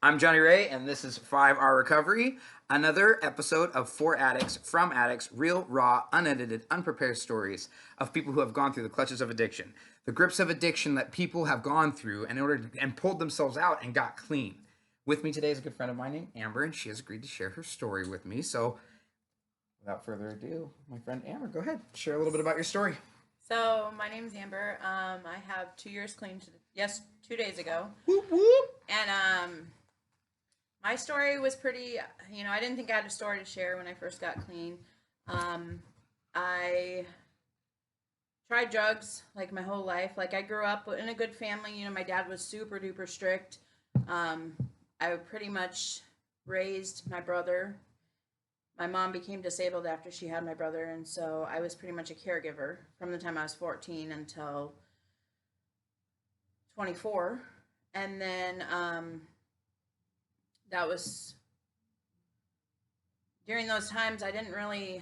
I'm Johnny Ray, and this is 5 Hour Recovery, another episode of For Addicts, From Addicts, real, raw, unedited, unprepared stories of people who have gone through the clutches of addiction, the grips of addiction that people have gone through and pulled themselves out and got clean. With me today is a good friend of mine named Amber, and she has agreed to share her story with me. So, without further ado, my friend Amber, go ahead, share a little bit about your story. So my name's Amber. I have 2 years clean. 2 days ago. Whoop whoop. And my story was pretty. I didn't think I had a story to share when I first got clean. I tried drugs like my whole life. Like I grew up in a good family. My dad was super duper strict. I pretty much raised my brother. My mom became disabled after she had my brother, and so I was pretty much a caregiver from the time I was 14 until 24. And then that was during those times I didn't really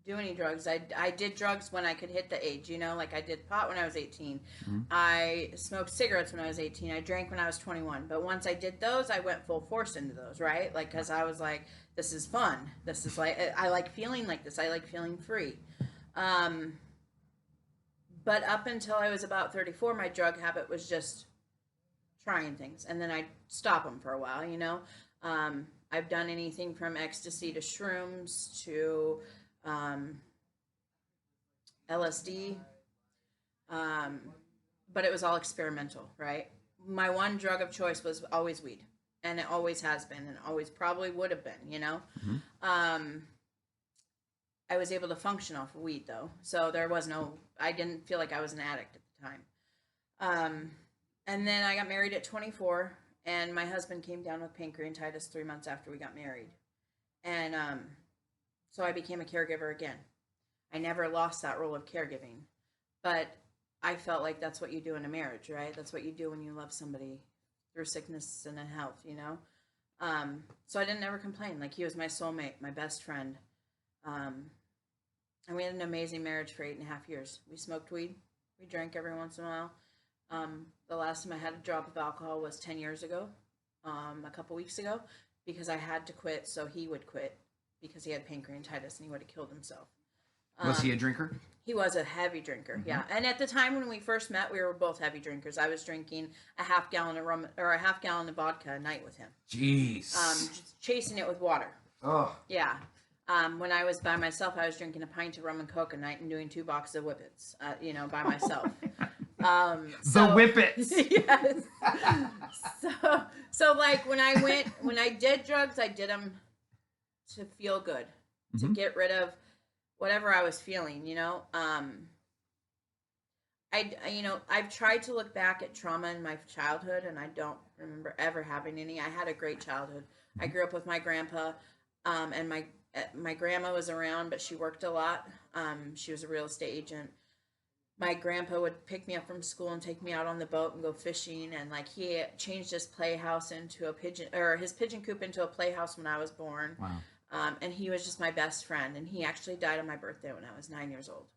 do any drugs. I did drugs when I could hit the age, like I did pot when I was 18. Mm-hmm. I smoked cigarettes when I was 18. I drank when I was 21. But once I did those, I went full force into those, right? Like, because I was like, this is fun. This is like, I like feeling like this. I like feeling free. But up until I was about 34, my drug habit was just trying things. And then I'd stop them for a while, I've done anything from ecstasy to shrooms to LSD. But it was all experimental, right? My one drug of choice was always weed. And it always has been, and always probably would have been, Mm-hmm. I was able to function off of weed, though. So I didn't feel like I was an addict at the time. And then I got married at 24, and my husband came down with pancreatitis 3 months after we got married. And so I became a caregiver again. I never lost that role of caregiving, but I felt like that's what you do in a marriage, right? That's what you do when you love somebody through sickness and in health, So I didn't ever complain. Like, he was my soulmate, my best friend. And we had an amazing marriage for 8.5 years. We smoked weed. We drank every once in a while. The last time I had a drop of alcohol was 10 years ago, a couple weeks ago, because I had to quit so he would quit because he had pancreatitis and he would have killed himself. Was he a drinker? He was a heavy drinker, mm-hmm. Yeah. And at the time when we first met, we were both heavy drinkers. I was drinking a half gallon of rum or a half gallon of vodka a night with him. Jeez. Just chasing it with water. Oh. Yeah. When I was by myself, I was drinking a pint of rum and coke a night and doing 2 boxes of Whippets, by myself. The Whippets. Yes. So like when I did drugs, I did them to feel good, mm-hmm. to get rid of whatever I was feeling, I've tried to look back at trauma in my childhood, and I don't remember ever having any. I had a great childhood. Mm-hmm. I grew up with my grandpa, and my grandma was around, but she worked a lot. She was a real estate agent. My grandpa would pick me up from school and take me out on the boat and go fishing, and like he changed his playhouse into his pigeon coop into a playhouse when I was born. Wow. And he was just my best friend, and he actually died on my birthday when I was 9 years old.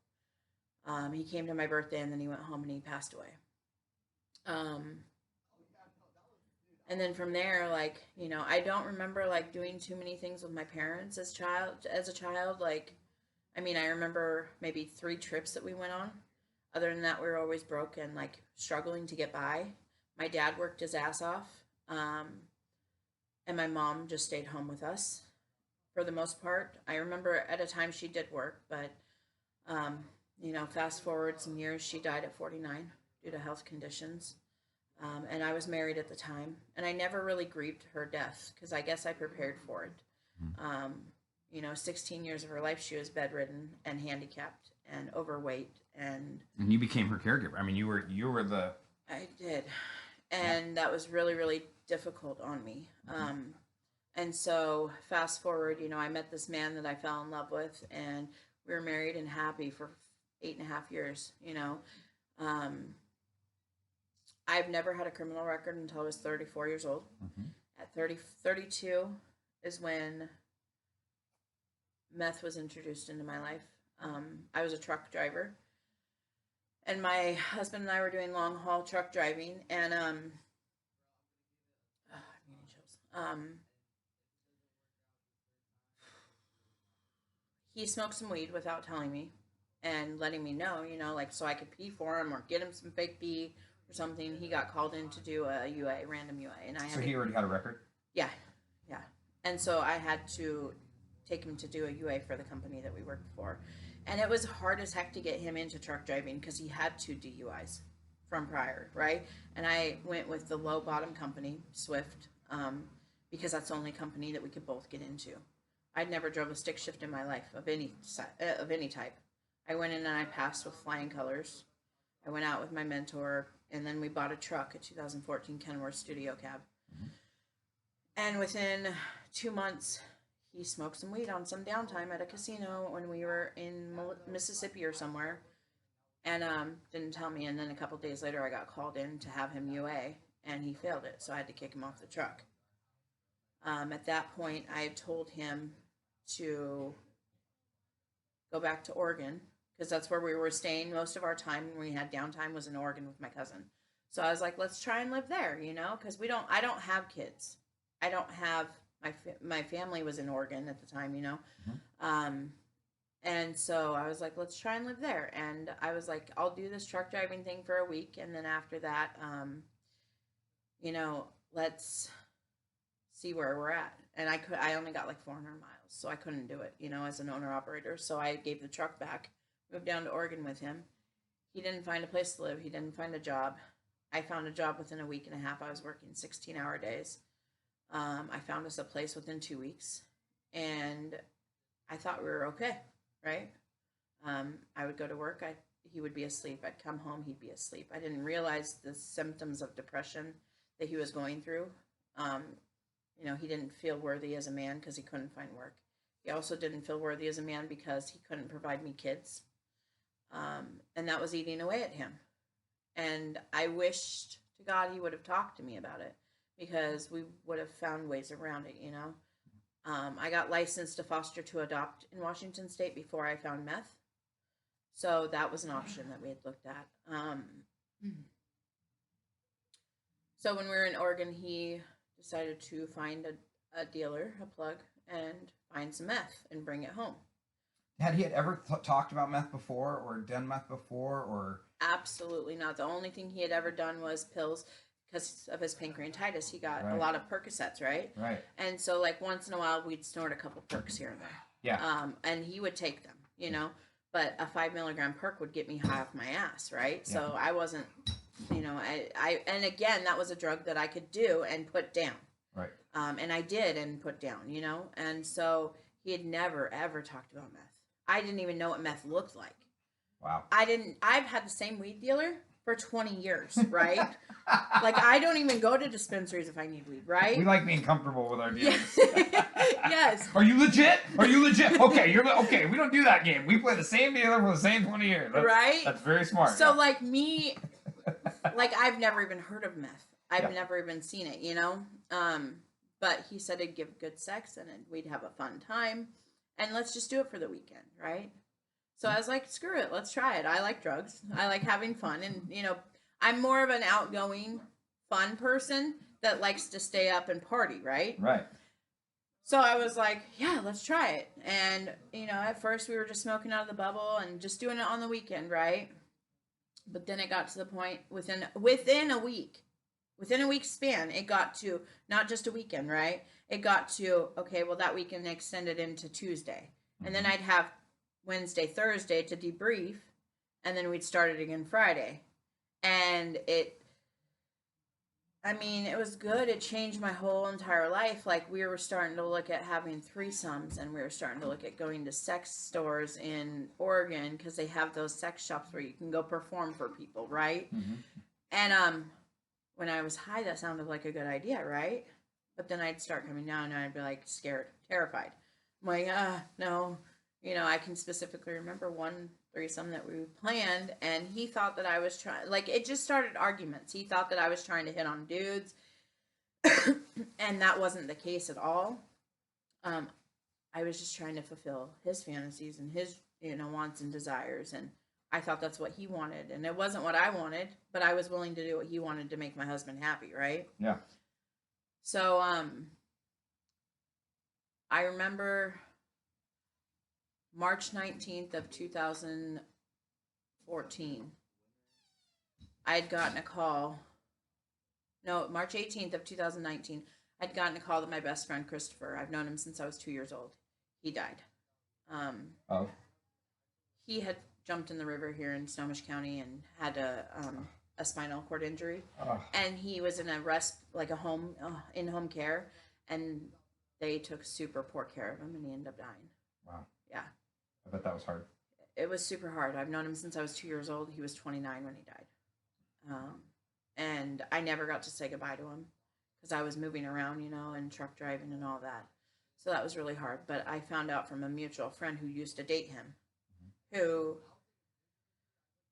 He came to my birthday, and then he went home and he passed away. And then from there, like, I don't remember like doing too many things with my parents as a child. Like, I remember maybe 3 trips that we went on. Other than that, we were always broke and like struggling to get by. My dad worked his ass off. And my mom just stayed home with us for the most part. I remember at a time she did work, but, fast forward some years, she died at 49 due to health conditions. And I was married at the time, and I never really grieved her death because I guess I prepared for it. Mm-hmm. 16 years of her life, she was bedridden and handicapped and overweight. And you became her caregiver. You were the... I did. And that was really, really difficult on me. Mm-hmm. And so fast forward, I met this man that I fell in love with, and we were married and happy for 8.5 years, I've never had a criminal record until I was 34 years old. Mm-hmm. At 32 is when meth was introduced into my life. I was a truck driver, and my husband and I were doing long haul truck driving, and He smoked some weed without telling me and letting me know, like so I could pee for him or get him some fake pee or something. He got called in to do a UA, random UA, and I had So he already had a record? Yeah, yeah. And so I had to take him to do a UA for the company that we worked for. And it was hard as heck to get him into truck driving because he had 2 DUIs from prior, right? And I went with the low bottom company, Swift, because that's the only company that we could both get into. I'd never drove a stick shift in my life of any type. I went in and I passed with flying colors. I went out with my mentor, and then we bought a truck, a 2014 Kenworth Studio Cab. And within 2 months, he smoked some weed on some downtime at a casino when we were in Mississippi or somewhere, and didn't tell me. And then a couple days later, I got called in to have him UA, and he failed it, so I had to kick him off the truck. At that point, I had told him to go back to Oregon, because that's where we were staying most of our time when we had downtime was in Oregon with my cousin. So I was like, let's try and live there, because I don't have kids. I don't have, my family was in Oregon at the time, and so I was like, let's try and live there. And I was like, I'll do this truck driving thing for a week, and then after that, let's see where we're at. And I only got like 400 miles, so I couldn't do it, as an owner operator. So I gave the truck back, moved down to Oregon with him. He didn't find a place to live. He didn't find a job. I found a job within a week and a half. I was working 16-hour days. I found us a place within 2 weeks, and I thought we were okay, right? I would go to work. He would be asleep. I'd come home. He'd be asleep. I didn't realize the symptoms of depression that he was going through. He didn't feel worthy as a man because he couldn't find work. He also didn't feel worthy as a man because he couldn't provide me kids. And that was eating away at him. And I wished to God he would have talked to me about it, because we would have found ways around it, I got licensed to foster to adopt in Washington State before I found meth. So that was an option that we had looked at. So when we were in Oregon, he decided to find a dealer, a plug, and find some meth and bring it home. Had he ever talked about meth before or done meth before? Or Absolutely not. The only thing he had ever done was pills. Because of his pancreatitis, he got a lot of Percocets, right? Right. And so, like, once in a while, we'd snort a couple perks here and there. Yeah. And he would take them, but a 5 milligram perk would get me high off my ass, right? Yeah. So I wasn't, and again, that was a drug that I could do and put down. Right. And I did and put down, and so he had never, ever talked about meth. I didn't even know what meth looked like. Wow. I've had the same weed dealer for 20 years, right? Like, I don't even go to dispensaries if I need weed, right? We like being comfortable with our dealers. Yes. Are you legit? Are you legit? Okay, okay. We don't do that game. We play the same dealer for the same 20 years. Right? That's very smart. So, like, me, like, I've never even heard of meth. I've never even seen it, But he said it'd give good sex and we'd have a fun time. And let's just do it for the weekend, right? So I was like, screw it, let's try it. I like drugs. I like having fun. And, I'm more of an outgoing, fun person that likes to stay up and party, right? Right. So I was like, yeah, let's try it. And, at first we were just smoking out of the bubble and just doing it on the weekend, right? But then it got to the point within a week span, it got to not just a weekend, right? It got to, okay, well, that weekend extended into Tuesday. And then I'd have Wednesday, Thursday to debrief, and then we'd start it again Friday. And it was good. It changed my whole entire life. Like, we were starting to look at having threesomes, and we were starting to look at going to sex stores in Oregon because they have those sex shops where you can go perform for people, right? Mm-hmm. And when I was high, that sounded like a good idea, right? But then I'd start coming down, and I'd be like scared, terrified. I'm like, no. I can specifically remember one threesome that we planned, and he thought that I was trying, like, it just started arguments. He thought that I was trying to hit on dudes, and that wasn't the case at all. I was just trying to fulfill his fantasies and his, wants and desires, and I thought that's what he wanted, and it wasn't what I wanted, but I was willing to do what he wanted to make my husband happy, right? Yeah. So, I remember March 19th of 2014. I had gotten a call. No, March 18th of 2019. I'd gotten a call that my best friend Christopher, I've known him since I was 2 years old, he died. Oh. He had jumped in the river here in Snohomish County and had a spinal cord injury, and he was in a in-home care, and they took super poor care of him, and he ended up dying. Wow. Yeah. I bet that was hard. It was super hard. I've known him since I was 2 years old. He was 29 when he died. And I never got to say goodbye to him because I was moving around, and truck driving and all that. So that was really hard. But I found out from a mutual friend who used to date him, who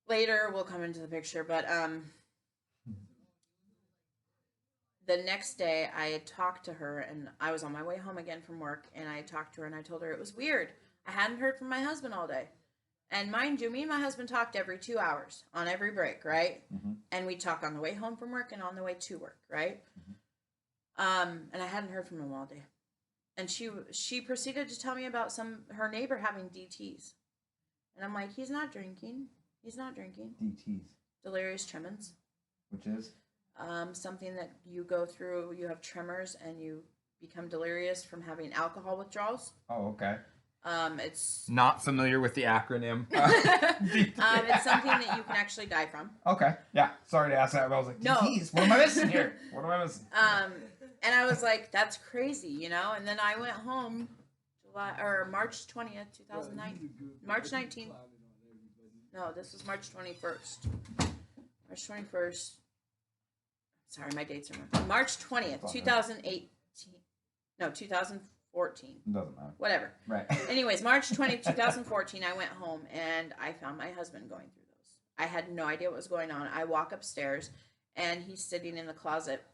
later will come into the picture. But the next day I had talked to her, and I was on my way home again from work, and I talked to her, and I told her it was weird. I hadn't heard from my husband all day. And mind you, me and my husband talked every 2 hours on every break, right? Mm-hmm. And we talk on the way home from work and on the way to work, right? And I hadn't heard from him all day. And she proceeded to tell me about her neighbor having DTs. And I'm like, he's not drinking. He's not drinking. DTs. Delirious tremens. Which is? Something that you go through. You have tremors and you become delirious from having alcohol withdrawals. Oh, okay. It's Not familiar with the acronym. it's something that you can actually die from. Okay. Yeah. Sorry to ask that, but I was like, No. DTs, what am I missing here? What am I missing? And I was like, that's crazy, And then I went home March 20th, 2009. March 19th. No, this was March 21st. March 21st. Sorry, my dates are wrong. March 20th, 2018. No, 2014. Doesn't matter. Whatever. Right. Anyways, March 20th, 2014, I went home and I found my husband going through those. I had no idea what was going on. I walk upstairs and he's sitting in the closet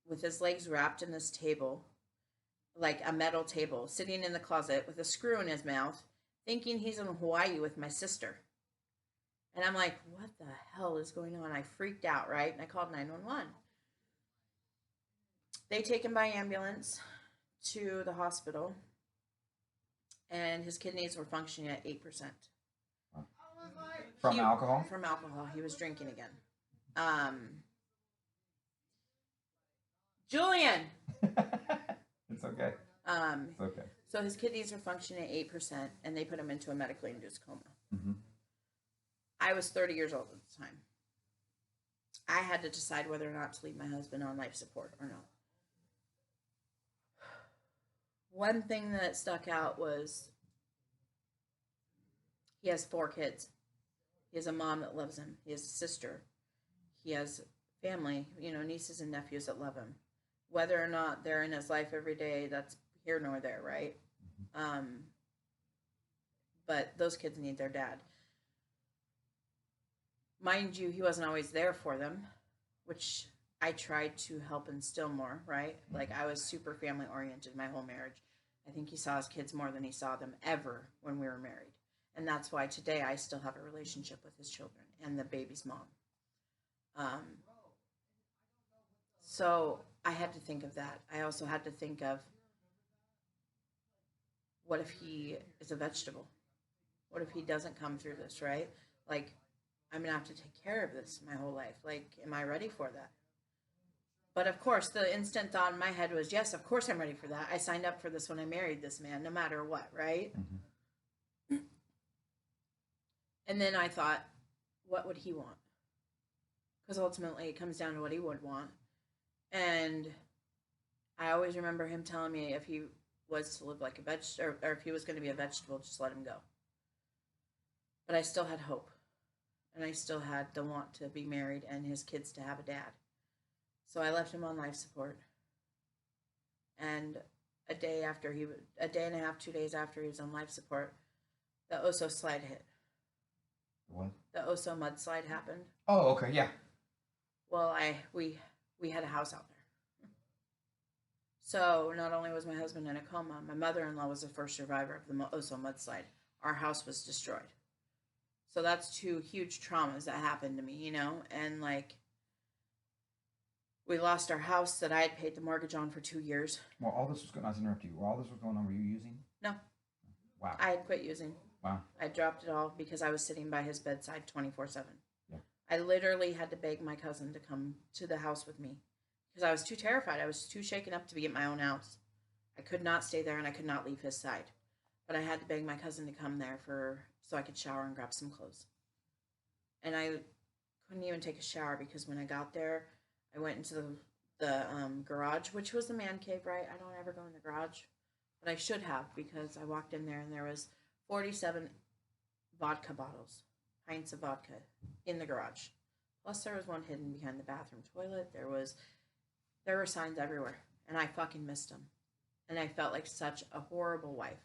with his legs wrapped in this table, like a metal table, sitting in the closet with a screw in his mouth, thinking he's in Hawaii with my sister. And I'm like, what the hell is going on? I freaked out, right? And I called 911. They take him by ambulance to the hospital, and his kidneys were functioning at 8%. From alcohol? From alcohol. He was drinking again. Julian! It's okay. It's okay. So his kidneys are functioning at 8%, and they put him into a medically induced coma. Mm-hmm. I was 30 years old at the time. I had to decide whether or not to leave my husband on life support or not. One thing that stuck out was he has 4 kids. He has a mom that loves him. He has a sister. He has family, nieces and nephews that love him. Whether or not they're in his life every day, that's here nor there, right? But those kids need their dad. Mind you, he wasn't always there for them, which I tried to help instill more, right? Like, I was super family oriented my whole marriage. I think he saw his kids more than he saw them ever when we were married. And that's why today I still have a relationship with his children and the baby's mom. So I had to think of that. I also had to think of, what if he is a vegetable? What if he doesn't come through this, right? Like, I'm going to have to take care of this my whole life. Like, am I ready for that? But of course, the instant thought in my head was, yes, of course I'm ready for that. I signed up for this when I married this man, no matter what, right? Mm-hmm. And then I thought, what would he want? Because ultimately it comes down to what he would want. And I always remember him telling me if he was to live like a vegetable, or if he was going to be a vegetable, just let him go. But I still had hope. And I still had the want to be married and his kids to have a dad. So I left him on life support. And a day and a half, 2 days after he was on life support, the Oso slide hit. What? The Oso mudslide happened. Oh, okay, yeah. Well, we had a house out there. So not only was my husband in a coma, my mother-in-law was the first survivor of the Oso mudslide. Our house was destroyed. So that's 2 huge traumas that happened to me, And like, We lost our house that I had paid the mortgage on for 2 years. Well, all this was going on. To interrupt you. While all this was going on, were you using? No. Wow. I had quit using. Wow. I dropped it all because I was sitting by his bedside 24/7. Yeah. I literally had to beg my cousin to come to the house with me because I was too terrified. I was too shaken up to be at my own house. I could not stay there and I could not leave his side. But I had to beg my cousin to come there so I could shower and grab some clothes. And I couldn't even take a shower because when I got there, I went into the garage, which was the man cave, right? I don't ever go in the garage, but I should have because I walked in there and there was 47 vodka bottles, pints of vodka in the garage. Plus there was one hidden behind the bathroom toilet. There were signs everywhere and I fucking missed them. And I felt like such a horrible wife.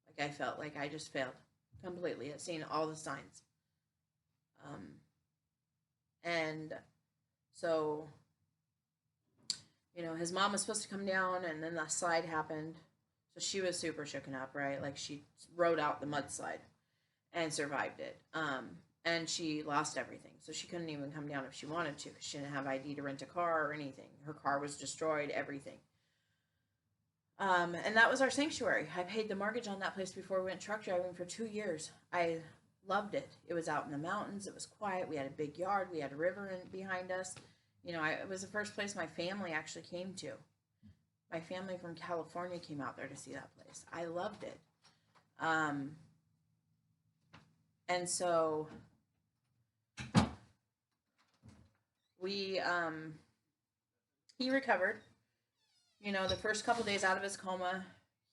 Like I felt like I just failed completely at seeing all the signs. And so, you know, his mom was supposed to come down and then the slide happened. So she was super shooken up, right? Like she rode out the mudslide and survived it. And she lost everything. So she couldn't even come down if she wanted to because she didn't have ID to rent a car or anything. Her car was destroyed, everything. And that was our sanctuary. I paid the mortgage on that place before we went truck driving for 2 years. I loved it. It was out in the mountains. It was quiet. We had a big yard. We had a river behind us. You know, it was the first place my family actually came to. My family from California came out there to see that place. I loved it. And so he recovered. You know, the first couple days out of his coma,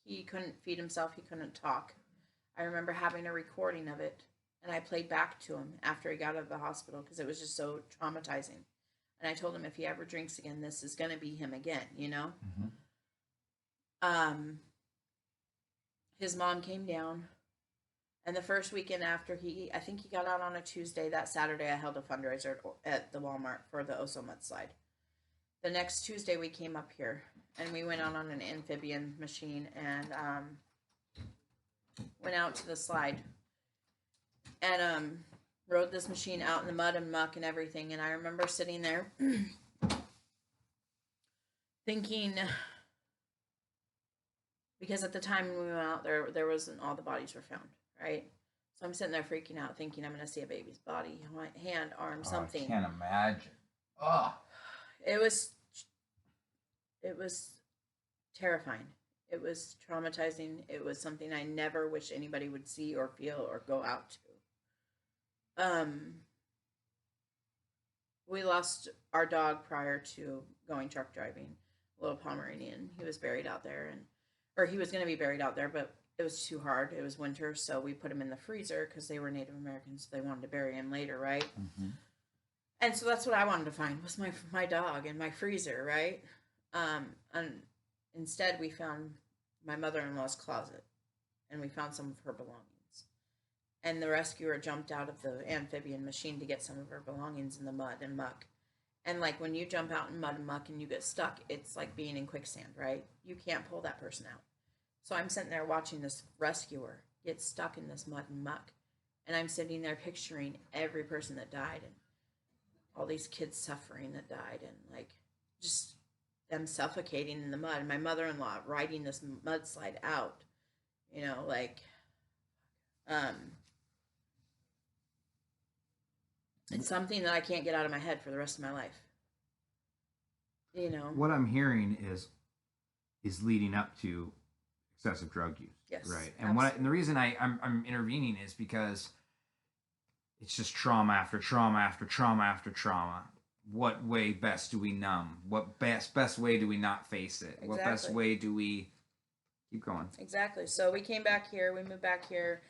he couldn't feed himself. He couldn't talk. I remember having a recording of it, and I played back to him after he got out of the hospital because it was just so traumatizing. And I told him if he ever drinks again, this is going to be him again, you know? Mm-hmm. His mom came down, and the first weekend after I think he got out on a Tuesday. That Saturday, I held a fundraiser at the Walmart for the Oso mudslide. The next Tuesday, we came up here, and we went out on an amphibian machine and went out to the slide and rode this machine out in the mud and muck and everything. And I remember sitting there thinking, because at the time when we went out there wasn't all the bodies were found, right? So I'm sitting there freaking out thinking I'm going to see a baby's body, hand, arm, something. I can't imagine. Oh. It was terrifying. It was traumatizing. It was something I never wish anybody would see or feel or go out to. We lost our dog prior to going truck driving, a little Pomeranian. He was buried out there, or he was going to be buried out there, but it was too hard. It was winter, so we put him in the freezer because they were Native Americans. So they wanted to bury him later, right? Mm-hmm. And so that's what I wanted to find was my dog in my freezer, right? And instead we found my mother-in-law's closet, and we found some of her belongings. And the rescuer jumped out of the amphibian machine to get some of her belongings in the mud and muck. And like when you jump out in mud and muck and you get stuck, it's like being in quicksand, right? You can't pull that person out. So I'm sitting there watching this rescuer get stuck in this mud and muck. And I'm sitting there picturing every person that died and all these kids suffering that died and like just them suffocating in the mud. And my mother-in-law riding this mudslide out, you know, like, it's something that I can't get out of my head for the rest of my life. You know, what I'm hearing is leading up to excessive drug use. Yes, right. And and the reason I'm intervening is because it's just trauma after trauma after trauma after trauma. What way best do we numb? What best way do we not face it? Exactly. What best way do we keep going? Exactly. So we came back here. We moved back here.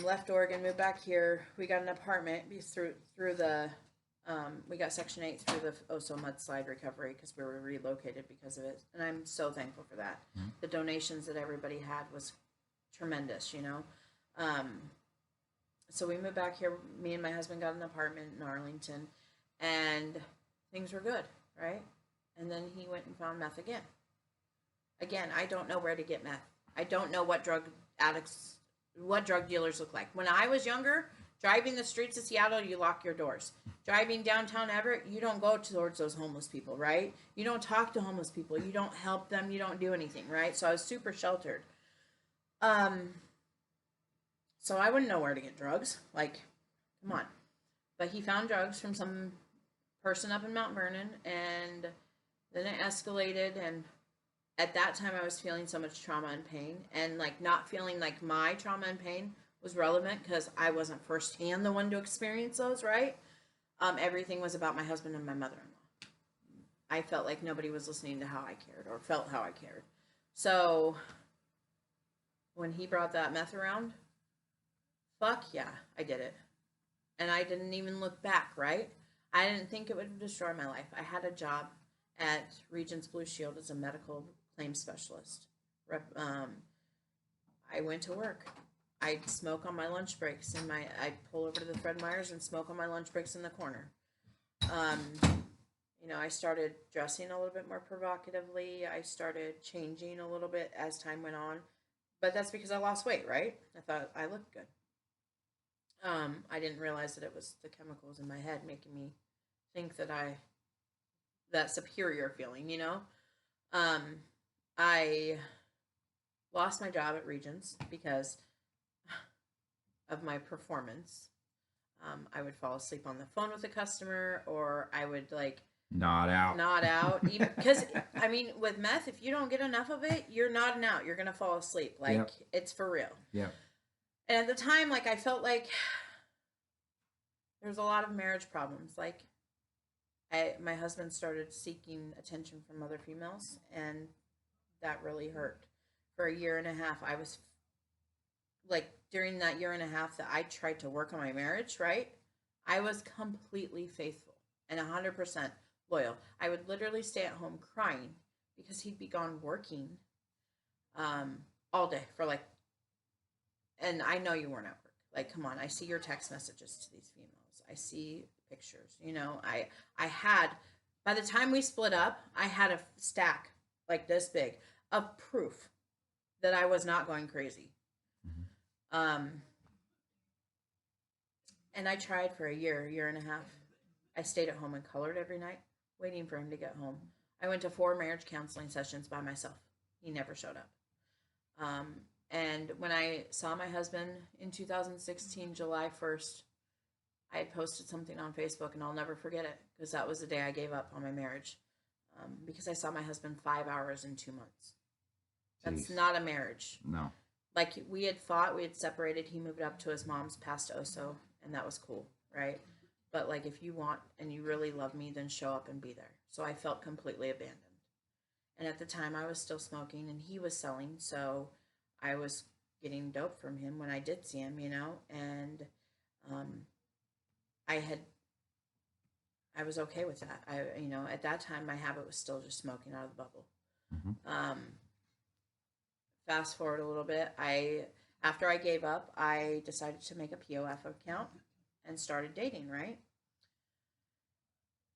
Left Oregon, moved back here. We got an apartment through the. We got Section 8 through the Oso mudslide recovery because we were relocated because of it, and I'm so thankful for that. Mm-hmm. The donations that everybody had was tremendous, you know. So we moved back here. Me and my husband got an apartment in Arlington, and things were good, right? And then he went and found meth again. Again, I don't know where to get meth. I don't know what drug dealers look like. When I was younger, Driving the streets of Seattle, you lock your doors. Driving downtown Everett, you don't go towards those homeless people, right? You don't talk to homeless people. You don't help them. You don't do anything, right? So I was super sheltered. So I wouldn't know where to get drugs. Like, come on. But he found drugs from some person up in Mount Vernon, and then it escalated. And at that time, I was feeling so much trauma and pain, and like not feeling like my trauma and pain was relevant because I wasn't firsthand the one to experience those, right? Everything was about my husband and my mother-in-law. I felt like nobody was listening to how I cared or felt how I cared. So when he brought that meth around, fuck yeah, I did it. And I didn't even look back, right? I didn't think it would destroy my life. I had a job at Regents Blue Shield as a medical claims specialist. I went to work. I'd smoke on my lunch breaks, and I'd pull over to the Fred Meyer's and smoke on my lunch breaks in the corner. I started dressing a little bit more provocatively. I started changing a little bit as time went on, but that's because I lost weight, right? I thought I looked good. I didn't realize that it was the chemicals in my head making me think that superior feeling, I lost my job at Regents because of my performance. I would fall asleep on the phone with a customer, or I would nod out. Even because with meth, if you don't get enough of it, you're nodding out. You're gonna fall asleep. Yep. It's for real. Yeah. And at the time, I felt like there's a lot of marriage problems. My husband started seeking attention from other females, and that really hurt. For a year and a half, I was during that year and a half that I tried to work on my marriage, right? I was completely faithful and 100% loyal. I would literally stay at home crying because he'd be gone working all day and I know you weren't at work. Come on, I see your text messages to these females. I see pictures. I had, by the time we split up, I had a stack this big of proof that I was not going crazy. And I tried for a year and a half. I stayed at home and colored every night, waiting for him to get home. I went to 4 marriage counseling sessions by myself. He never showed up. And when I saw my husband in 2016, July 1st, I had posted something on Facebook, and I'll never forget it because that was the day I gave up on my marriage. Because I saw my husband 5 hours in 2 months. That's not a marriage. No. We had fought, we had separated. He moved up to his mom's past Oso, and that was cool, right? But if you want and you really love me, then show up and be there. So I felt completely abandoned. And at the time, I was still smoking, and he was selling, so I was getting dope from him when I did see him, and I was okay with that. At that time, my habit was still just smoking out of the bubble. Mm-hmm. Fast forward a little bit, after I gave up, I decided to make a POF account and started dating, right?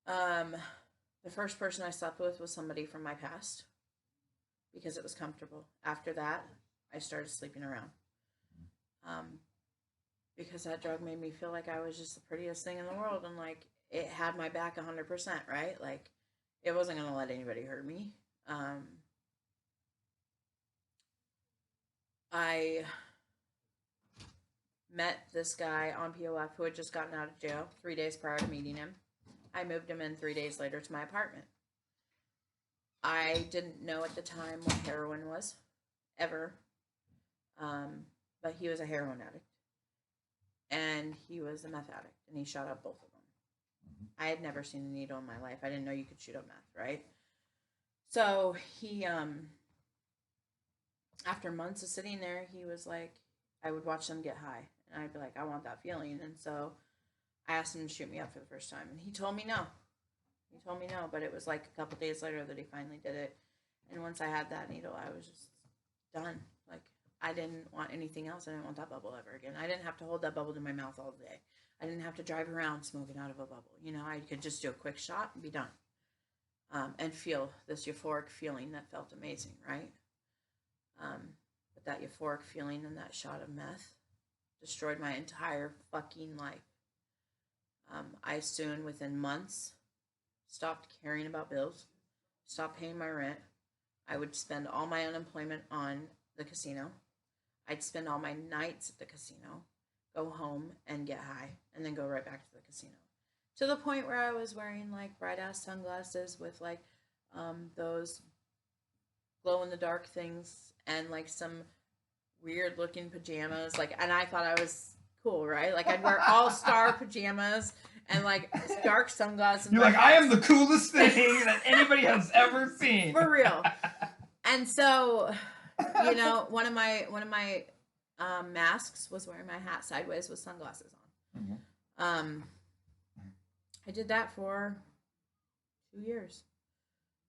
The first person I slept with was somebody from my past because it was comfortable. After that, I started sleeping around. Because that drug made me feel like I was just the prettiest thing in the world, and it had my back 100%, right? It wasn't going to let anybody hurt me. I met this guy on POF who had just gotten out of jail 3 days prior to meeting him. I moved him in 3 days later to my apartment. I didn't know at the time what heroin was, ever. But he was a heroin addict. And he was a meth addict, and he shot up both of them. I had never seen a needle in my life. I didn't know you could shoot up meth, right? So he, after months of sitting there, he was like, I would watch them get high, and I'd be like, I want that feeling. And so I asked him to shoot me up for the first time, and he told me no. But it was a couple days later that he finally did it. And once I had that needle, I was just done. I didn't want anything else. I didn't want that bubble ever again. I didn't have to hold that bubble to my mouth all day. I didn't have to drive around smoking out of a bubble. I could just do a quick shot and be done. And feel this euphoric feeling that felt amazing, right? But that euphoric feeling and that shot of meth destroyed my entire fucking life. I soon, within months, stopped caring about bills, stopped paying my rent. I would spend all my unemployment on the casino. I'd spend all my nights at the casino, go home and get high, and then go right back to the casino. To the point where I was wearing like bright ass sunglasses with like those glow in the dark things and like some weird looking pajamas. Like, and I thought I was cool, right? Like, I'd wear all-star pajamas and like dark sunglasses. You're like, I am the coolest thing that anybody has ever seen. For real. And so, you know, one of my masks was wearing my hat sideways with sunglasses on. Mhm. I did that for 2 years.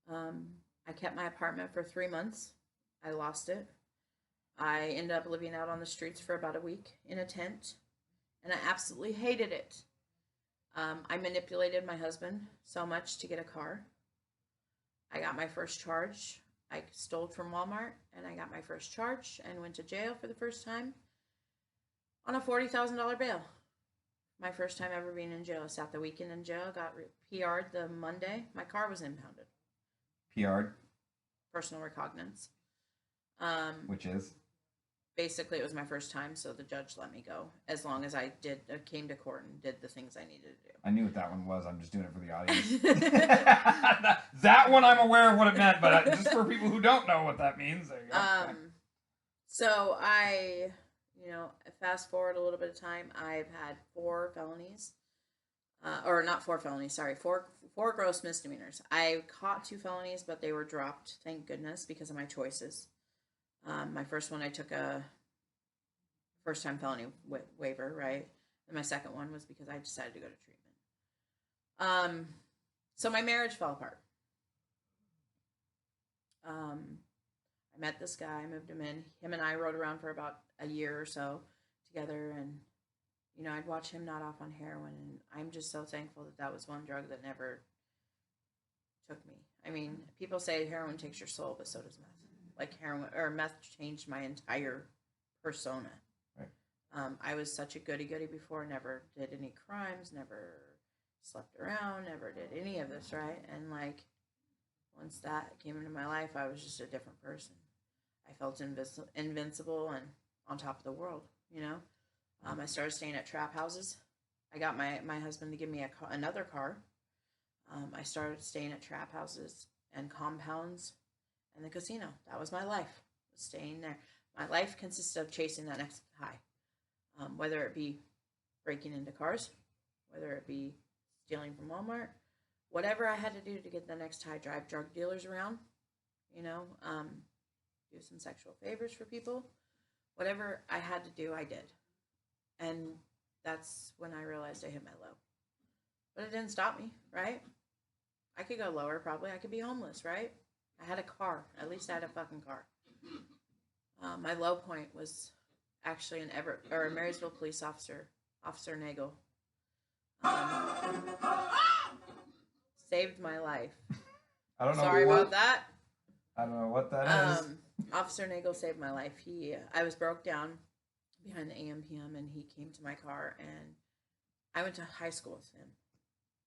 I kept my apartment for 3 months. I lost it. I ended up living out on the streets for about a week in a tent, and I absolutely hated it. I manipulated my husband so much to get a car. I got my first charge. I stole from Walmart, and I got my first charge and went to jail for the first time on a $40,000 bail. My first time ever being in jail. I sat the weekend in jail, got PR'd the Monday. My car was impounded. PR'd? Personal recognizance. Which is? Basically, it was my first time, so the judge let me go as long as I came to court and did the things I needed to do. I knew what that one was. I'm just doing it for the audience. that one, I'm aware of what it meant, but just for people who don't know what that means, there you go. So I, fast forward a little bit of time. I've had 4 felonies, or not 4 felonies. Sorry, four gross misdemeanors. I caught 2 felonies, but they were dropped. Thank goodness, because of my choices. My first one, I took a first-time felony waiver, right? And my second one was because I decided to go to treatment. So my marriage fell apart. I met this guy, moved him in. Him and I rode around for about a year or so together, and I'd watch him not off on heroin, and I'm just so thankful that was one drug that never took me. I mean, people say heroin takes your soul, but so does meth. Like heroin or meth changed my entire persona. Right. I was such a goody-goody before, never did any crimes, never slept around, never did any of this, right? And like, once that came into my life, I was just a different person. I felt invincible and on top of the world, I started staying at trap houses. I got my husband to give me another car. I started staying at trap houses and compounds and the casino. That was my life, staying there. My life consisted of chasing that next high, whether it be breaking into cars, whether it be stealing from Walmart, whatever I had to do to get the next high, drive drug dealers around, do some sexual favors for people. Whatever I had to do, I did. And that's when I realized I hit my low. But it didn't stop me, right? I could go lower, probably. I could be homeless, right? I had a car. At least I had a fucking car. My low point was actually a Marysville police officer, Officer Nagel. Saved my life. I don't know. Sorry about that. I don't know what that is. Officer Nagel saved my life. I was broke down behind the AM/PM, and he came to my car, and I went to high school with him.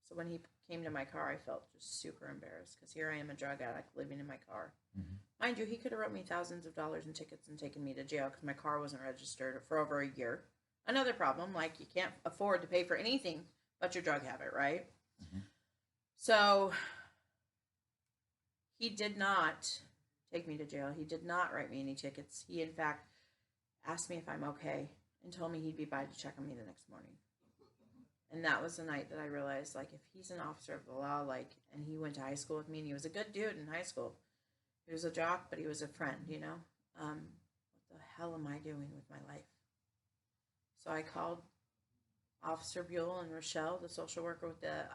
So when he came to my car, I felt just super embarrassed because here I am, a drug addict, living in my car. Mm-hmm. Mind you, he could have wrote me thousands of dollars in tickets and taken me to jail because my car wasn't registered for over a year. Another problem, like you can't afford to pay for anything but your drug habit, right? Mm-hmm. So he did not take me to jail. He did not write me any tickets. He, in fact, asked me if I'm okay and told me he'd be by to check on me the next morning. And that was the night that I realized, like, if he's an officer of the law, like, and he went to high school with me, and he was a good dude in high school. He was a jock, but he was a friend, what the hell am I doing with my life? So I called Officer Buell and Rochelle, the social worker with the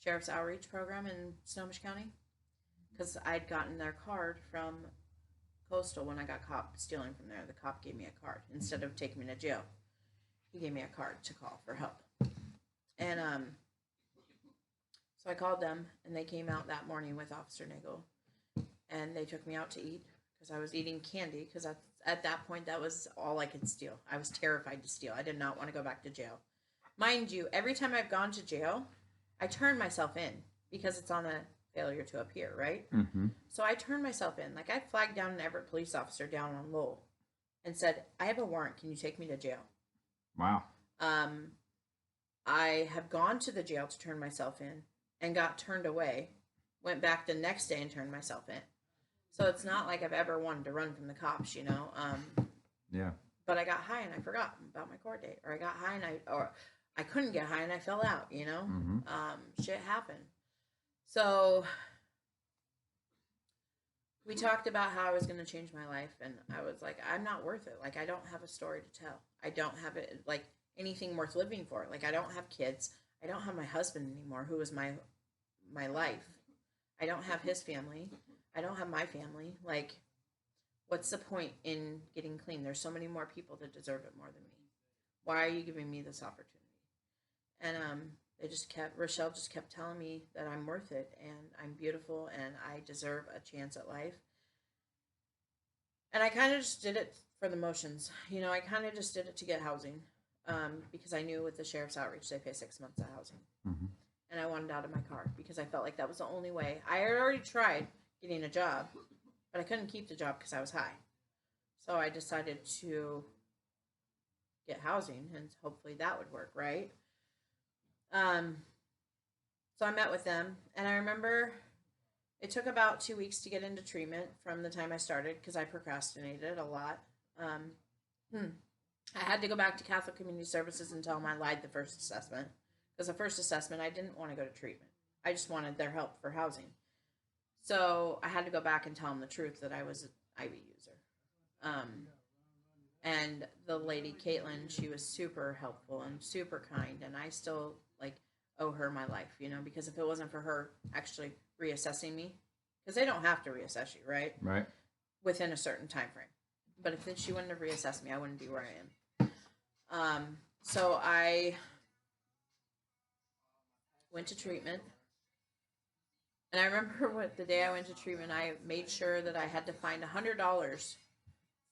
Sheriff's Outreach Program in Snohomish County, because I'd gotten their card from Coastal when I got caught stealing from there. The cop gave me a card instead of taking me to jail. He gave me a card to call for help. And so I called them, and they came out that morning with Officer Nagel, and they took me out to eat because I was eating candy because at that point, that was all I could steal. I was terrified to steal. I did not want to go back to jail. Mind you, every time I've gone to jail, I turn myself in because it's on a failure to appear, right? Mm-hmm. So I turned myself in. Like, I flagged down an Everett police officer down on Lowell and said, I have a warrant. Can you take me to jail? Wow. I have gone to the jail to turn myself in and got turned away. Went back the next day and turned myself in. So it's not like I've ever wanted to run from the cops, you know? Yeah. But I got high and I forgot about my court date. Or I got high and I couldn't get high and I fell out, you know? Mm-hmm. Shit happened. So we talked about how I was going to change my life, and I was like, I'm not worth it. Like, I don't have a story to tell. I don't have it, like, anything worth living for. Like, I don't have kids. I don't have my husband anymore, who was my life. I don't have his family. I don't have my family. Like, what's the point in getting clean? There's so many more people that deserve it more than me. Why are you giving me this opportunity? And Rochelle just kept telling me that I'm worth it and I'm beautiful and I deserve a chance at life. And I kind of just did it for the motions. You know, I kind of just did it to get housing because I knew with the sheriff's outreach, they pay 6 months of housing. Mm-hmm. And I wanted out of my car because I felt like that was the only way. I had already tried getting a job, but I couldn't keep the job because I was high. So I decided to get housing and hopefully that would work, right? So I met with them, and I remember it took about 2 weeks to get into treatment from the time I started because I procrastinated a lot. I had to go back to Catholic Community Services and tell them I lied the first assessment because the first assessment I didn't want to go to treatment. I just wanted their help for housing. So I had to go back and tell them the truth that I was an IV user. And the lady, Caitlin, she was super helpful and super kind, and I still, like, owe her my life, you know, because if it wasn't for her actually reassessing me, because they don't have to reassess you, right? Right. Within a certain time frame. But if she wouldn't have reassessed me, I wouldn't be where I am. So I went to treatment. And I remember the day I went to treatment, I made sure that I had to find $100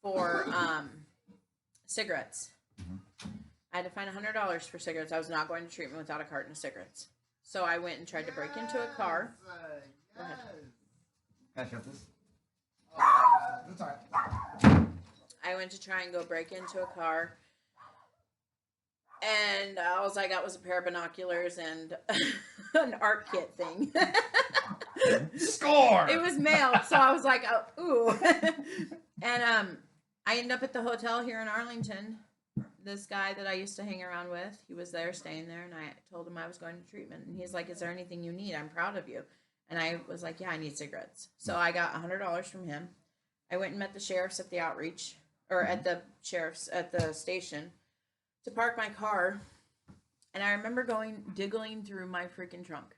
for cigarettes. Mm-hmm. I had to find $100 for cigarettes. I was not going to treatment without a carton of cigarettes. So I went and tried to break into a car. Go ahead. Can I shut this? That's all right. I went to try and go break into a car. And all I got was a pair of binoculars and an art kit thing. Score! It was mailed, so I was like, oh, ooh. And I ended up at the hotel here in Arlington. This guy that I used to hang around with, he was there, staying there, and I told him I was going to treatment. And he's like, is there anything you need? I'm proud of you. And I was like, yeah, I need cigarettes. So I got $100 from him. I went and met the sheriffs at the outreach, or at the sheriff's, at the station, to park my car. And I remember diggling through my freaking trunk.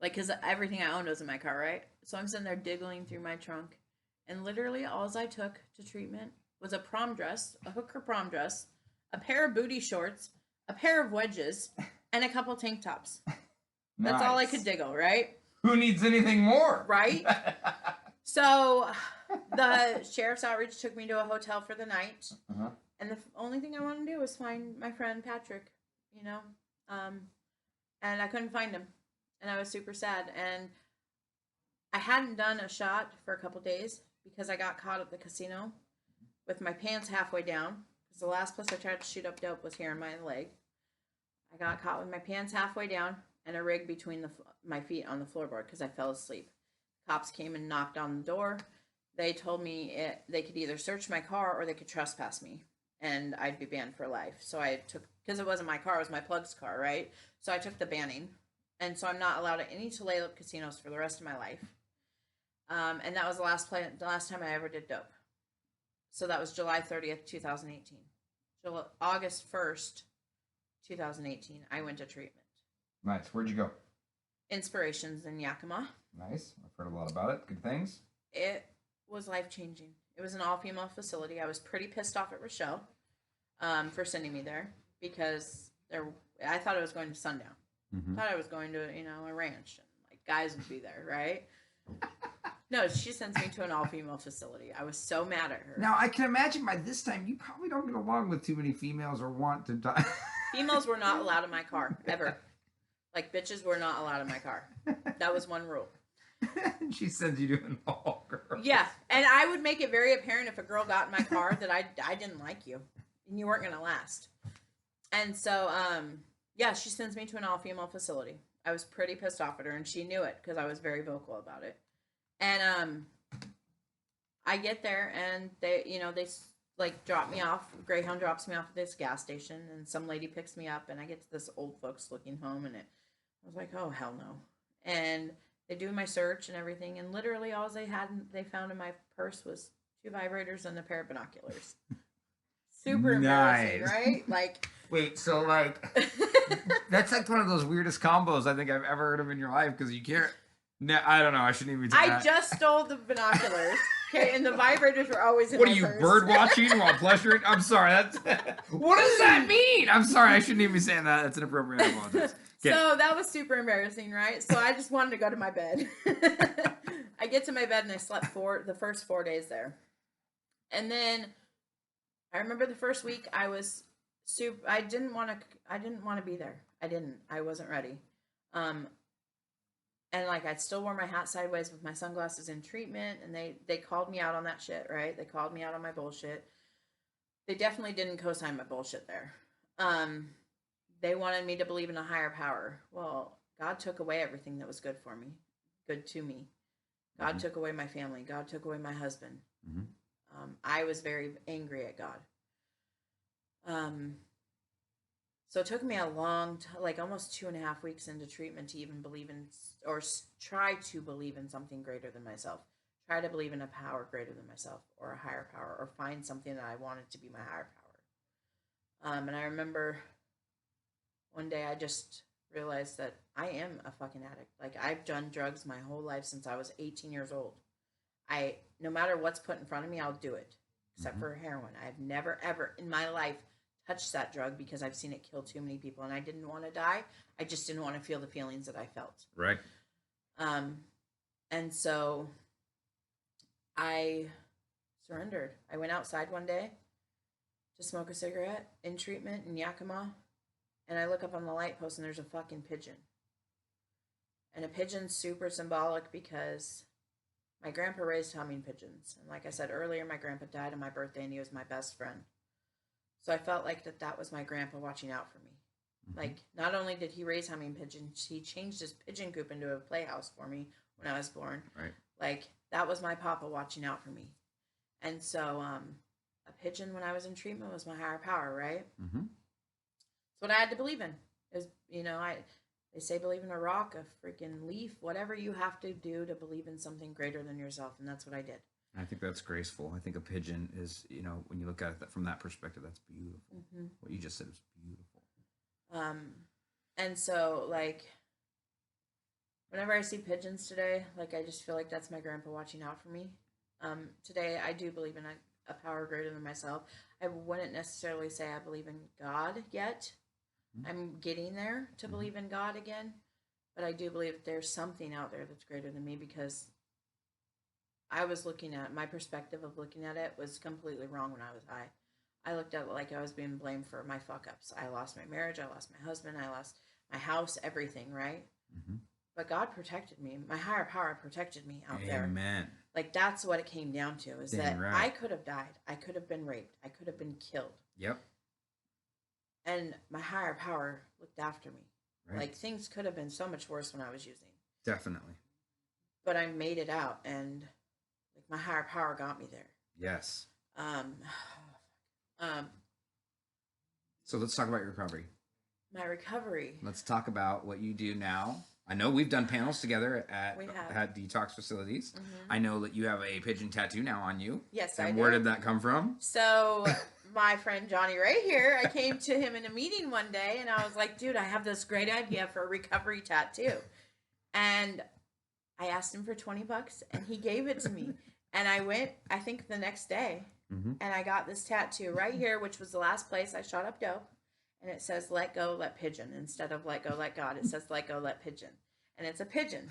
Like, because everything I owned was in my car, right? So I'm sitting there diggling through my trunk. And literally all I took to treatment was a prom dress, a hooker prom dress, a pair of booty shorts, a pair of wedges, and a couple tank tops. That's all I could diggle, right? Who needs anything more? Right? So the sheriff's outreach took me to a hotel for the night. Uh-huh. And the only thing I wanted to do was find my friend Patrick, you know? And I couldn't find him. And I was super sad. And I hadn't done a shot for a couple days because I got caught at the casino with my pants halfway down. Because the last place I tried to shoot up dope was here in my leg. I got caught with my pants halfway down and a rig between my feet on the floorboard because I fell asleep. Cops came and knocked on the door. They told me they could either search my car or they could trespass me. And I'd be banned for life. So I took, because it wasn't my car, it was my plug's car, right? So I took the banning. And so I'm not allowed at any Tulalip casinos for the rest of my life. And that was the last time I ever did dope. So that was July 30th, 2018. August 1st, 2018, I went to treatment. Nice. Where'd you go? Inspirations in Yakima. Nice. I've heard a lot about it. Good things. It was life-changing. It was an all-female facility. I was pretty pissed off at Rochelle for sending me there because I thought I was going to Sundown. Mm-hmm. I thought I was going to, a ranch and like guys would be there, right? No, she sends me to an all-female facility. I was so mad at her. Now I can imagine by this time you probably don't get along with too many females or want to die. Females were not allowed in my car ever. Like bitches were not allowed in my car. That was one rule. She sends you to an all girl. Yeah, and I would make it very apparent if a girl got in my car that I didn't like you and you weren't gonna last. And so yeah, she sends me to an all-female facility. I was pretty pissed off at her, and she knew it because I was very vocal about it. And I get there, and they like drop me off. Greyhound drops me off at this gas station, and some lady picks me up, and I get to this old folks looking home, and I was like, oh hell no. And they do my search and everything, and literally all they found in my purse was 2 vibrators and a pair of binoculars. Super embarrassing, Nice. right? Like, Wait, so like that's like one of those weirdest combos I think I've ever heard of in your life because you can't. No, I don't know. I shouldn't even. I just stole the binoculars, okay, and the vibrators were always in What my are you, purse. bird watching while pleasuring? I'm sorry. That's what does that mean? I'm sorry. I shouldn't even be saying that. That's inappropriate. I apologize. Okay. So that was super embarrassing, right? So I just wanted to go to my bed. I get to my bed and I slept the first 4 days there, and then I remember the first week I was I didn't want to be there. I wasn't ready. And like I still wore my hat sideways with my sunglasses in treatment, and they called me out on that shit, right? They called me out on my bullshit. They definitely didn't co-sign my bullshit there. They wanted me to believe in a higher power. Well, God took away everything that was good for me, good to me. God took away my family. God took away my husband. I was very angry at God. So it took me a long time, like almost 2.5 weeks into treatment to even believe in or try to believe in something greater than myself. Try to believe in a power greater than myself or a higher power or find something that I wanted to be my higher power. And I remember one day I just realized that I am a fucking addict. Like I've done drugs my whole life since I was 18 years old. No matter what's put in front of me, I'll do it. Except for heroin. I've never ever in my life touched that drug because I've seen it kill too many people and I didn't want to die. I just didn't want to feel the feelings that I felt. Right. And so I surrendered. I went outside one day to smoke a cigarette in treatment in Yakima, and I look up on the light post and there's a fucking pigeon. And a pigeon's super symbolic because my grandpa raised homing pigeons. And like I said earlier, my grandpa died on my birthday and he was my best friend. So I felt like that was my grandpa watching out for me. Like, not only did he raise homing pigeons, he changed his pigeon coop into a playhouse for me when I was born. Right. Like, that was my papa watching out for me. And so, a pigeon when I was in treatment was my higher power, right? It's what I had to believe in. Is they say believe in a rock, a freaking leaf, whatever you have to do to believe in something greater than yourself, and that's what I did. I think that's graceful. I think a pigeon is, when you look at it from that perspective, that's beautiful. What you just said was beautiful. And so, like, whenever I see pigeons today, like, I just feel like that's my grandpa watching out for me. Today, I do believe in a power greater than myself. I wouldn't necessarily say I believe in God yet. I'm getting there to believe in God again. But I do believe that there's something out there that's greater than me because I was my perspective of looking at it was completely wrong when I was high. I looked at it like I was being blamed for my fuck-ups. I lost my marriage, I lost my husband, I lost my house, everything, right? But God protected me. My higher power protected me out there. Amen. Like, that's what it came down to, is that right. I could have died. I could have been raped. I could have been killed. Yep. And my higher power looked after me. Right. Like, things could have been so much worse when I was using. Definitely. But I made it out, and like my higher power got me there. Yes. So let's talk about your recovery. My recovery. Let's talk about what you do now. I know we've done panels together at detox facilities. I know that you have a pigeon tattoo now on you. Yes, and I do. where did that come from? So my friend Johnny Ray here, I came to him in a meeting one day and I was like, dude, I have this great idea for a recovery tattoo. And I asked him for $20 and he gave it to me. And I went, I think the next day, and I got this tattoo right here, which was the last place I shot up dope. And it says, let go, let pigeon. Instead of let go, let God, it says, let go, let pigeon. And it's a pigeon.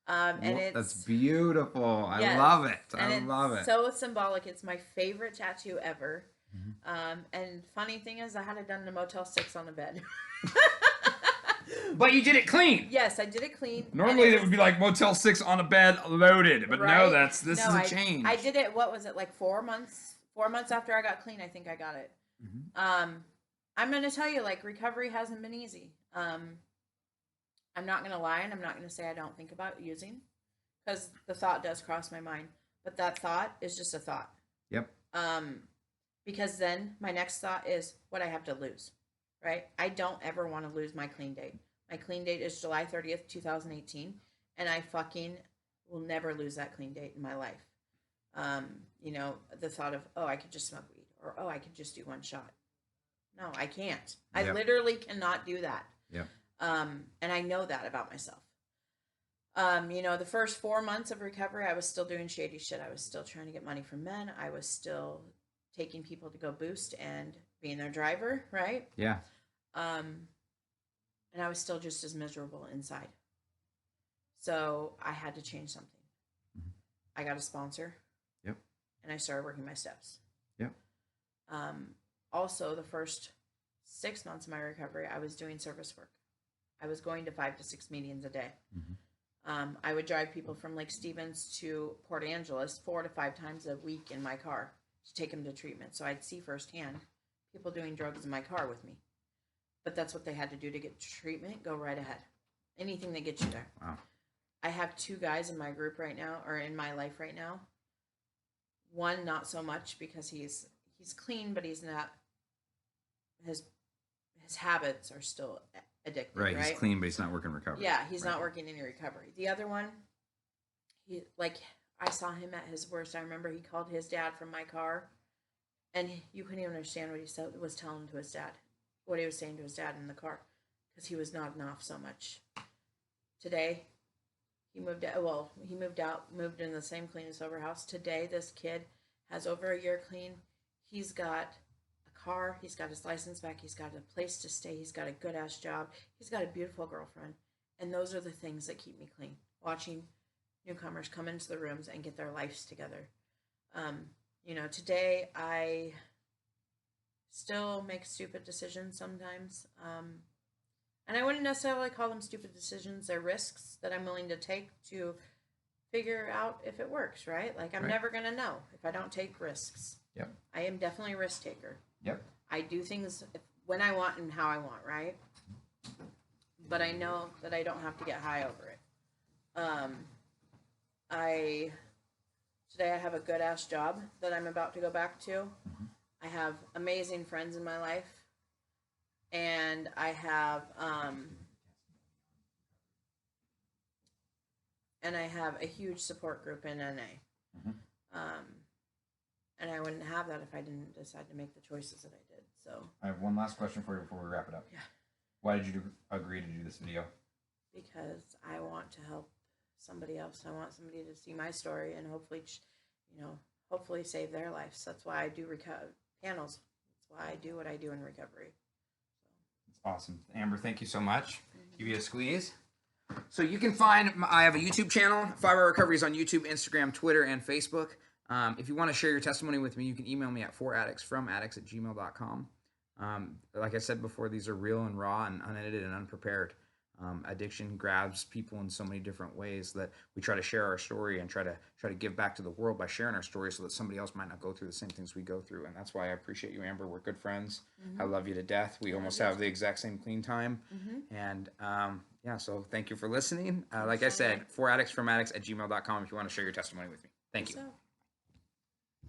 And it's That's beautiful. I yes, love it. and I love it's it. so symbolic. It's my favorite tattoo ever. Mm-hmm. And funny thing is, I had it done in a Motel 6 on a bed. But you did it clean. Yes, I did it clean. Normally it would be like Motel 6 on a bed loaded, but no, right? This is a change. I did it. What was it, like 4 months? 4 months after I got clean, I think I got it. Mm-hmm. I'm gonna tell you, like, recovery hasn't been easy. I'm not gonna lie, and I'm not gonna say I don't think about using, because the thought does cross my mind. But that thought is just a thought. Yep. Because then my next thought is what I have to lose, right? I don't ever want to lose my clean date. My clean date is July 30th, 2018, and I fucking will never lose that clean date in my life. You know, the thought of, oh, I could just smoke weed, or oh, I could just do one shot. No, I can't. I Yep. literally cannot do that. Yeah. And I know that about myself. You know, the first 4 months of recovery, I was still doing shady shit. I was still trying to get money from men. I was still taking people to go boost and being their driver, right? Yeah. And I was still just as miserable inside. So I had to change something. Mm-hmm. I got a sponsor. Yep. And I started working my steps. Yep. Also, the first 6 months of my recovery, I was doing service work. I was going to 5 to 6 meetings a day. Mm-hmm. I would drive people from Lake Stevens to Port Angeles 4 to 5 times a week in my car to take them to treatment. So I'd see firsthand people doing drugs in my car with me. But that's what they had to do to get treatment. Go right ahead. Anything that gets you there. Wow. I have 2 guys in my group right now, or in my life right now. One, not so much, because he's clean, but he's not. His habits are still addictive. Right. Right. He's clean, but he's not working recovery. Yeah, he's Right. not working any recovery. The other one, I saw him at his worst. I remember he called his dad from my car, and you couldn't even understand what he was telling to his dad, what he was saying to his dad in the car, because he was nodding off so much. Today, he moved out. Well, he moved in the same clean and sober house. Today, this kid has over a year clean. He's got a car. He's got his license back. He's got a place to stay. He's got a good ass job. He's got a beautiful girlfriend. And those are the things that keep me clean. Watching newcomers come into the rooms and get their lives together. You know, today I still make stupid decisions sometimes. And I wouldn't necessarily call them stupid decisions. They're risks that I'm willing to take to figure out if it works, right? Like, I'm Right. never going to know if I don't take risks. Yep. I am definitely a risk taker. Yep. I do things when I want and how I want, right? But I know that I don't have to get high over it. Today I have a good ass job that I'm about to go back to. I have amazing friends in my life, and I have a huge support group in NA. And I wouldn't have that if I didn't decide to make the choices that I did. So I have one last question for you before we wrap it up. Yeah. Why did you agree to do this video? because I want to help somebody else. I want somebody to see my story and hopefully, hopefully save their lives. That's why I do panels. That's why I do what I do in recovery. It's awesome. Amber, thank you so much. Give you a squeeze. So you can find, I have a YouTube channel. 5 Hour Recovery is on YouTube, Instagram, Twitter, and Facebook. If you want to share your testimony with me, you can email me at foraddictsfromaddicts@gmail.com. Like I said before, these are real and raw and unedited and unprepared. Addiction grabs people in so many different ways that we try to share our story and try to give back to the world by sharing our story so that somebody else might not go through the same things we go through. And that's why I appreciate you, Amber. We're good friends. I love you to death. We almost have the exact same clean time. And yeah, so thank you for listening. Like I said, foraddictsfromaddicts@gmail.com if you want to share your testimony with me. Thank you.